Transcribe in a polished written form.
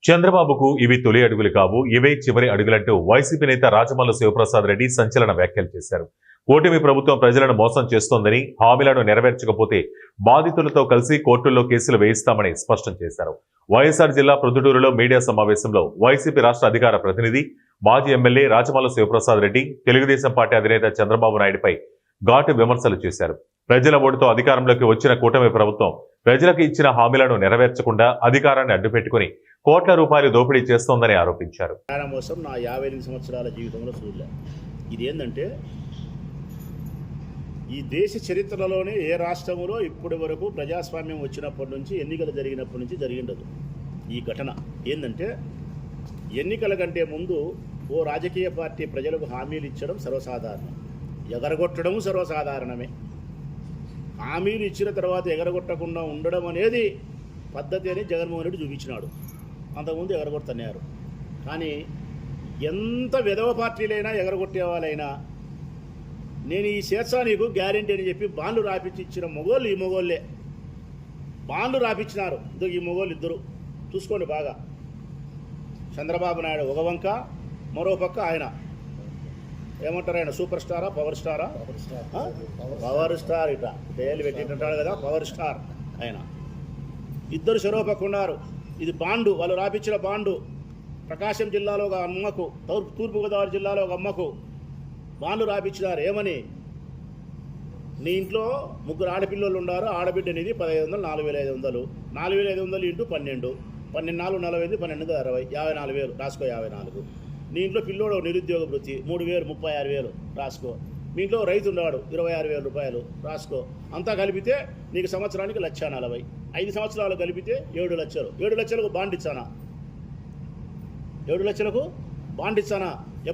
చంద్రబాబుకు ఇవి తొలి అడుగులు కావు, ఇవే చివరి అడుగులంటూ వైసీపీ నేత రాజమల్లు శివప్రసాద్ రెడ్డి సంచలన వ్యాఖ్యలు చేశారు. కూటమి ప్రభుత్వం ప్రజలను మోసం చేస్తోందని, హామీలను నెరవేర్చకపోతే బాధితులతో కలిసి కోర్టుల్లో కేసులు వేయిస్తామని స్పష్టం చేశారు. వైఎస్ఆర్ జిల్లా ప్రొద్దుటూరులో మీడియా సమావేశంలో వైసీపీ రాష్ట్ర అధికార ప్రతినిధి, మాజీ ఎమ్మెల్యే రాజమల్లు శివప్రసాద్ రెడ్డి తెలుగుదేశం పార్టీ అధినేత చంద్రబాబు నాయుడుపై ఘాటు విమర్శలు చేశారు. ప్రజల ఓటుతో అధికారంలోకి వచ్చిన కూటమి ప్రభుత్వం ప్రజలకు ఇచ్చిన హామీలను నెరవేర్చకుండా అధికారాన్ని అడ్డుపెట్టుకుని కోట్ల రూపాయలు దోపిడీ చేస్తోందని ఆరోపించారు. మోసం నా 58 సంవత్సరాల జీవితంలో చూడలే. ఇది ఏంటంటే ఈ దేశ చరిత్రలోనే ఏ రాష్ట్రంలో ఇప్పటి వరకు ప్రజాస్వామ్యం వచ్చినప్పటి నుంచి, ఎన్నికలు జరిగినప్పటి నుంచి జరిగిండదు. ఈ ఘటన ఏంటంటే, ఎన్నికల కంటే ముందు ఓ రాజకీయ పార్టీ ప్రజలకు హామీలు ఇచ్చడం సర్వసాధారణం, ఎగరగొట్టడం సర్వసాధారణమే. హామీలు ఇచ్చిన తర్వాత ఎగరగొట్టకుండా ఉండడం అనేది పద్ధతి అని జగన్మోహన్ రెడ్డి చూపించినాడు. అంతకుముందు ఎగరగొడుతున్నారు. కానీ ఎంత విధవ పార్టీలైనా ఎగరగొట్టే వాళ్ళైనా నేను ఈ చేర్చా నీకు గ్యారెంటీ అని చెప్పి బాండ్లు రాపించి ఇచ్చిన మొగోళ్ళు ఈ మొగోళ్ళే. బాండ్లు రాపించినారు. ఈ మొగోళ్ళు ఇద్దరు చూసుకోండి బాగా. చంద్రబాబు నాయుడు ఒక వంక, మరో పక్క ఆయన ఏమంటారు, ఆయన సూపర్ స్టారా, పవర్ స్టారా? Power star. ఇట పేర్లు పెట్టింటాడు కదా, పవర్ స్టార్ ఆయన. ఇద్దరు చెరోపక్క ఉన్నారు. ఇది బాండు, వాళ్ళు రాపించిన బాండు. ప్రకాశం జిల్లాలో ఒక అమ్మకు, తూర్పుగోదావరి జిల్లాలో ఒక అమ్మకు బాండ్లు రాపించినారు. ఏమని? నీ ఇంట్లో 3 ఆడపిల్లలు ఉన్నారు, ఆడబిడ్డ అనేది 1500, 4500, 4500 ఇంటూ 12, 12 4 40, 12 60, 54,000 రాసుకో. 54. నీ ఇంట్లో పిల్లోడు నిరుద్యోగ వృత్తి 3,000, 36,000 రాసుకో. మీ ఇంట్లో రైతు ఉన్నాడు 26,000 రూపాయలు రాసుకో. అంతా కలిపితే నీకు సంవత్సరానికి 1,40,000. 5 సంవత్సరాలు కలిపితే 7 లక్షలు. 7 లక్షలకు బాండ్ ఇచ్చానా? 7 లక్షలకు బాండ్ ఇచ్చానా?